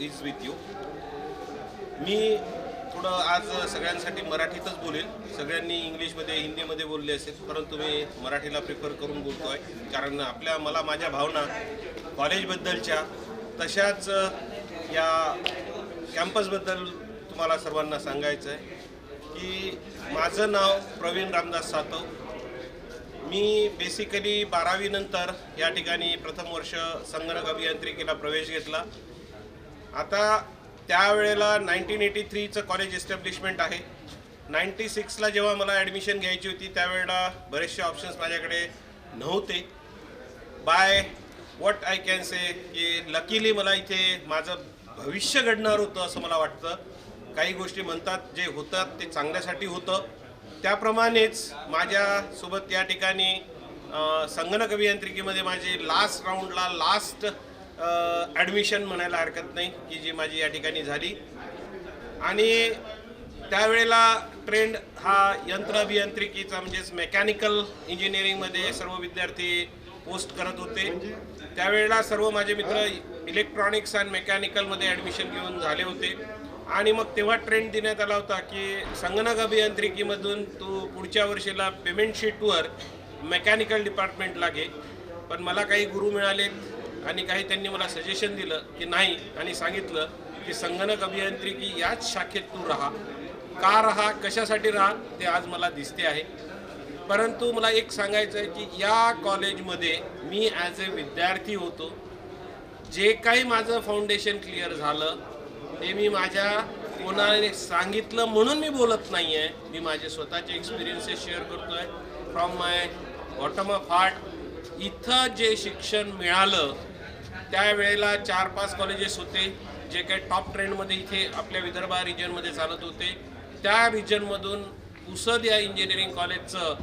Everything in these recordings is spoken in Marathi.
Is with you. मी थोडं आज सगळ्यांसाठी मराठीतच बोलेल। सगळ्यांनी इंग्लिशमध्ये हिंदीमध्ये बोलले असेल, परंतु मी मराठीला प्रिफर करून बोलतो आहे, कारण मला माझ्या भावना कॉलेजबद्दलच्या तशाच या कॅम्पसबद्दल तुम्हाला सर्वांना सांगायचं आहे की माझं नाव प्रवीण रामदास सातव। मी बेसिकली 12वी नंतर या ठिकाणी प्रथम वर्ष संगणक अभियांत्रिकीला प्रवेश घेतला। आता त्यावेळेला 1983चं कॉलेज एस्टॅब्लिशमेंट आहे। 96ला जेव्हा मला ॲडमिशन घ्यायची होती त्यावेळेला बरेचसे ऑप्शन्स माझ्याकडे नव्हते। By what I can say की लकीली मला इथे माझं भविष्य घडणार होतं असं मला वाटतं। काही गोष्टी म्हणतात जे होतात ते चांगल्यासाठी होतं, त्याप्रमाणेच माझ्यासोबत या ठिकाणी संगणक अभियांत्रिकीमध्ये माझी लास्ट राऊंडला लास्ट ॲडमिशन म्हणायला हरकत नाही की जी माझी या ठिकाणी झाली। आणि त्यावेळेला ट्रेंड हा यंत्र अभियांत्रिकीचा म्हणजेच मेकॅनिकल इंजिनिअरिंगमध्ये सर्व विद्यार्थी पोस्ट करत होते। त्यावेळेला सर्व माझे मित्र इलेक्ट्रॉनिक्स अँड मेकॅनिकलमध्ये ॲडमिशन घेऊन झाले होते आणि मग तेव्हा ट्रेंड देण्यात आला होता की संगणक अभियांत्रिकीमधून तू पुढच्या वर्षीला पेमेंट शीटवर मेकॅनिकल डिपार्टमेंटला घे। पण मला काही गुरु मिळालेत आणि काही त्यांनी मला सजेशन दिलं की नाही, आणि सांगितलं की संगणक अभियांत्रिकी याच शाखेत तू राहा। का राहा, कशासाठी राहा ते आज मला दिसते आहे। परंतु मला एक सांगायचं आहे की या कॉलेजमध्ये मी ॲज अ विद्यार्थी होतो, जे काही माझं फाउंडेशन क्लिअर झालं ते मी माझ्या कोणाने सांगितलं म्हणून मी बोलत नाही आहे, मी माझे स्वतःचे एक्सपिरियन्सेस शेअर करतो आहे from my bottom of heart. इथं जे शिक्षण मिळालं त्यावेळेला 4-5 कॉलेजेस होते जे काही टॉप ट्रेंडमध्ये इथे आपल्या विदर्भा रिजनमध्ये चालत होते। त्या रिजनमधून पुसद या इंजिनिअरिंग कॉलेजचं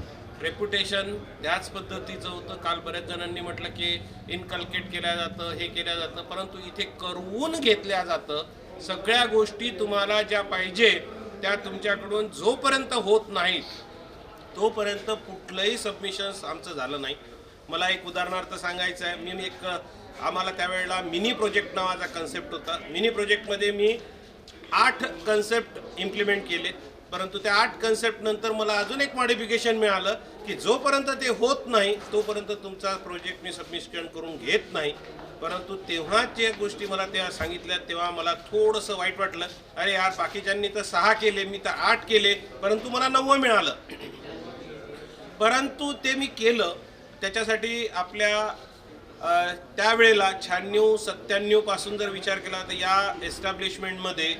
रेप्युटेशन त्याच पद्धतीचं होतं। काल बऱ्याच जणांनी म्हटलं की इनकल्केट केल्या जातं, हे केल्या जातं, परंतु इथे करवून घेतल्या जातं। सगळ्या गोष्टी तुम्हाला ज्या पाहिजे त्या तुमच्याकडून जोपर्यंत होत नाहीत तोपर्यंत कुठलंही सबमिशन्स आमचं झालं नाही। मला एक उदाहरणार्थ सांगायचं आहे। आम्हाला त्यावेळेला मिनी प्रोजेक्ट नावाचा कन्सेप्ट होता। मिनी प्रोजेक्टमध्ये मी 8 कन्सेप्ट इम्प्लिमेंट केले, परंतु त्या 8 कन्सेप्ट नंतर मला अजून एक मॉडिफिकेशन मिळालं की जोपर्यंत ते होत नाही तोपर्यंत तुमचा प्रोजेक्ट मी सबमिशन करून घेत नाही। परंतु तेव्हा जे गोष्टी मला त्या सांगितल्या तेव्हा मला थोडंसं वाईट वाटलं, अरे यार बाकीच्यांनी तर 6 केले, मी तर 8 केले, परंतु मला 9 मिळालं। परंतु ते मी केलं त्याच्यासाठी आपल्या त्यावेळेला 96-97 पासून जर विचार केला तर या एस्टॅब्लिशमेंटमध्ये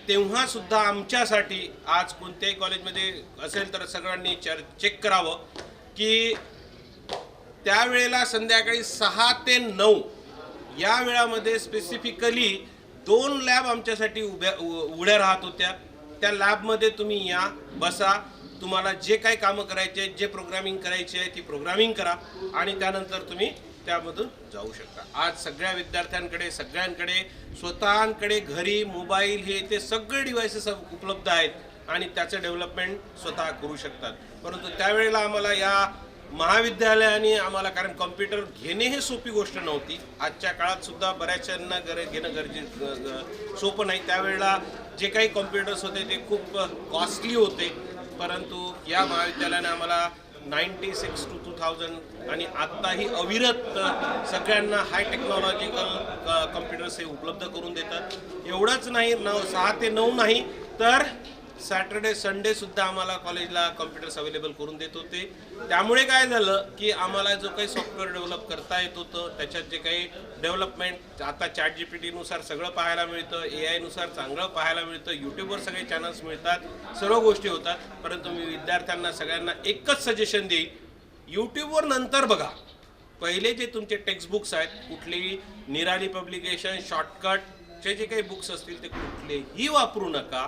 तेव्हा सुद्धा आमच्यासाठी आज कोणत्याही कॉलेजमध्ये असेल तर सगळ्यांनी चेक करावं की त्यावेळेला संध्याकाळी 6 ते 9 या वेळामध्ये स्पेसिफिकली 2 लॅब आमच्यासाठी उघड्या राहत होत्या। त्या लॅबमध्ये तुम्ही या, बसा, तुम्हाला जे काही कामं करायचे, जे प्रोग्रामिंग करायची आहे ती प्रोग्रामिंग करा आणि त्यानंतर तुम्ही त्यामधून जाऊ शकता। आज सगळ्या विद्यार्थ्यांकडे सगळ्यांकडे स्वतःकडे घरी मोबाईल हे ते सगळे डिव्हाइसेस उपलब्ध आहेत आणि त्याचं डेव्हलपमेंट स्वतः करू शकतात। परंतु त्यावेळेला आम्हाला या महाविद्यालयाने आम्हाला, कारण कॉम्प्युटर घेणे हे सोपी गोष्ट नव्हती, आजच्या काळात सुद्धा बऱ्याचशांना घेणं गरजेचं सोपं नाही। त्यावेळेला जे काही कॉम्प्युटर्स होते ते खूप कॉस्टली होते, परंतु या महाविद्यालयाने आम्हाला 96 to 2000 आणि आत्ताही अविरत सगळ्यांना हाय टेक्नॉलॉजिकल कॉम्प्युटर्स हे उपलब्ध करून देतात। एवढंच नाही, 6 ते 9 नाही तर सॅटर्डे संडे सुद्धा आम्हाला कॉलेजला कॉम्प्युटर्स अवेलेबल करून देत होते। त्यामुळे काय झालं की आम्हाला जो काही सॉफ्टवेअर डेव्हलप करता येत होतं त्याच्यात जे काही डेव्हलपमेंट आता ChatGPT नुसार सगळं पाहायला मिळतं, AI नुसार चांगलं पाहायला मिळतं, यूट्यूबवर सगळे चॅनल्स मिळतात, सर्व गोष्टी होतात। परंतु मी विद्यार्थ्यांना सगळ्यांना एकच सजेशन देईन, यूट्यूबवर नंतर बघा, पहिले जे तुमचे टेक्स्टबुक्स आहेत, कुठलीही निराली पब्लिकेशन शॉर्टकटचे जे काही बुक्स असतील ते कुठलेही वापरू नका।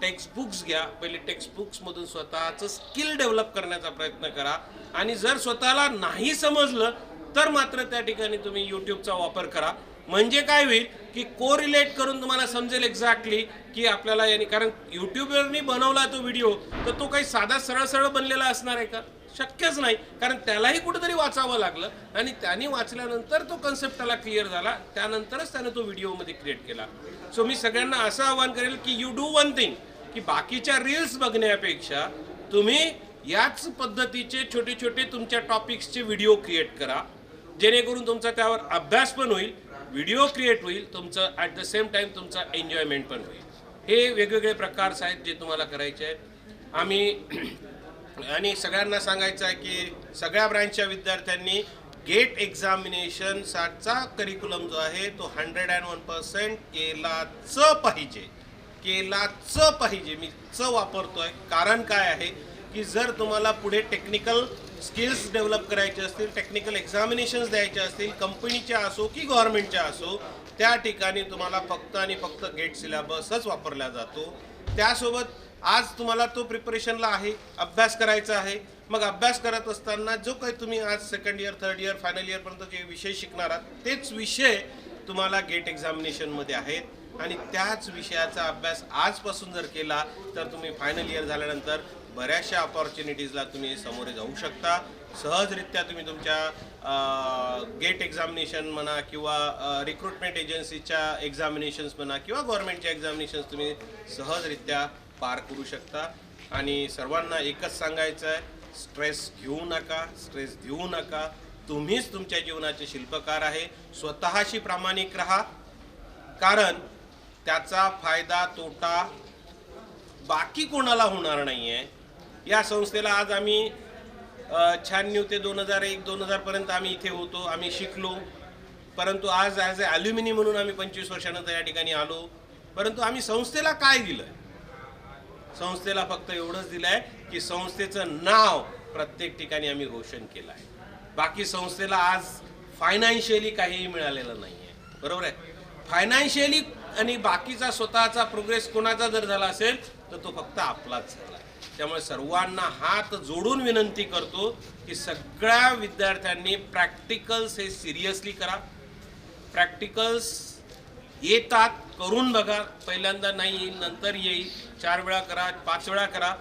टेक्स्टबुक्स घ्या, पहिले टेक्स्टबुक्समधून स्वतःचं स्किल डेव्हलप करण्याचा प्रयत्न करा आणि जर स्वतःला नाही समजलं तर मात्र त्या ठिकाणी तुम्ही यूट्यूबचा वापर करा। म्हणजे काय होईल की कोरिलेट करून तुम्हाला समजेल एक्झॅक्टली की आपल्याला, कारण यूट्यूबवरनी बनवला तो व्हिडिओ तर तो काही साधा सरळ सरळ बनलेला असणार आहे का? शक्यच नाही, कारण त्यालाही कुठेतरी वाचावं लागलं आणि त्याने वाचल्यानंतर तो कन्सेप्ट त्याला क्लिअर झाला, त्यानंतरच त्याने तो व्हिडिओमध्ये क्रिएट केला. सो मी सगळ्यांना असं आवाहन करेल की यू डू वन थिंग, की बाकीच्या रील्स बघण्यापेक्षा तुम्ही याच पद्धतीचे छोटे छोटे तुमच्या टॉपिक्सचे व्हिडिओ क्रिएट करा, जेणेकरून तुमचा त्यावर अभ्यास पण होईल, व्हिडिओ क्रिएट होईल, तुमचं ॲट द सेम टाईम तुमचा एन्जॉयमेंट पण होईल. हे वेगवेगळे प्रकार आहेत जे तुम्हाला करायचे आहेत. आम्ही आणि सगळ्यांना सांगायचं आहे की सगळ्या ब्रँचच्या विद्यार्थ्यांनी गेट एक्झामिनेशनचा करिक्युलम जो आहे तो 101% केलाच पाहिजे. मी वापरतोय कारण काय आहे की जर तुम्हाला पुढे टेक्निकल स्किल्स डेव्हलप करायचे असतील, टेक्निकल एक्झामिनेशन्स द्यायचे असतील, कंपनीच्या असो की गव्हर्नमेंटच्या असो, त्या ठिकाणी तुम्हाला फक्त आणि फक्त गेट सिलेबसच वापरला जातो. त्यासोबत आज तुम्हाला तो प्रिपरेशनला आहे, अभ्यास करायचा आहे. मग अभ्यास करत असताना जो काही तुम्ही आज second year, third year, final इयरपर्यंत जे विषय शिकणार आहात तेच विषय तुम्हाला गेट एक्झामिनेशनमध्ये आहेत आणि त्याच विषयाचा अभ्यास आजपासून जर केला तर तुम्ही फायनल इयर झाल्यानंतर बऱ्याचशा अपॉर्च्युनिटीजला तुम्ही सामोरे जाऊ शकता. सहजरित्या तुम्ही तुमच्या गेट एक्झामिनेशन म्हणा किंवा रिक्रुटमेंट एजन्सीच्या एक्झामिनेशन्स म्हणा किंवा गव्हर्नमेंटच्या एक्झामिनेशन्स तुम्ही सहजरित्या पार करू शकता. आणि सर्वांना एकच सांगायचं आहे, स्ट्रेस घेऊ नका, स्ट्रेस देऊ नका. तुम्हीच तुमच्या जीवनाचे शिल्पकार आहे. स्वतःशी प्रामाणिक राहा, कारण त्याचा फायदा तोटा बाकी कोणाला होणार नाही आहे. या संस्थेला आज आम्ही 96 ते 2001-2000 पर्यंत आम्ही इथे होतो, आम्ही शिकलो. परंतु आज ॲज अ ॲल्युमिनी म्हणून आम्ही 25 वर्षानंतर या ठिकाणी आलो. परंतु आम्ही संस्थेला काय दिलं? संस्थेला फक्त एवढंच दिलं आहे की संस्थेचं नाव प्रत्येक ठिकाणी आम्ही रोशन केलं आहे. बाकी संस्थेला आज फायनान्शियली काहीही मिळालेलं नाही आहे, बरोबर आहे. फायनान्शियली आणि बाकीचा स्वतःचा प्रोग्रेस कोणाचा जर झाला असेल तर तो फक्त आपलाच झाला आहे. त्यामुळे सर्वांना हात जोडून विनंती करतो की सगळ्या विद्यार्थ्यांनी प्रॅक्टिकल्स हे सिरियसली करा. प्रॅक्टिकल्स येतात, करून बघा. पहिल्यांदा नाही येईल, नंतर येईल. 4 वेळा करा, 5 वेळा करा.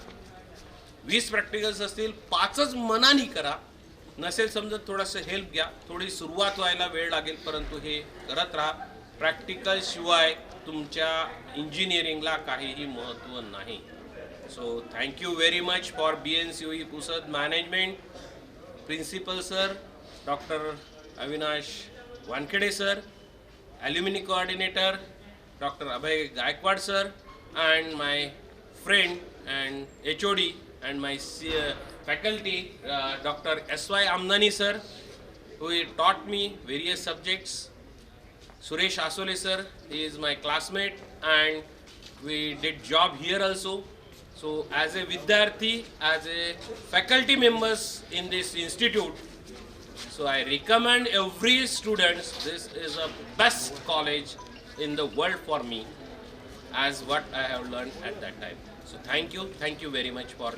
20 प्रॅक्टिकल्स असतील, 5च मनाने करा. नसेल समजत थोडंसं हेल्प घ्या. थोडी सुरुवात व्हायला वेळ लागेल, परंतु हे करत राहा. प्रॅक्टिकल शिवाय तुमच्या इंजिनिअरिंगला काहीही महत्त्व नाही. So thank you very much for BNCOE Pusad management, principal sir doctor Avinash Wankhede sir, alumni coordinator Dr. Abhay Gaikwad sir, and my friend and HOD and my faculty Dr. S.Y. Amdani sir, who taught me various subjects. Suresh Asole sir, he is my classmate and we did job here also. So as a Vidyarthi, as a faculty members in this institute, so I recommend every student, this is a best college in the world for me, as what I have learned at that time. So thank you very much for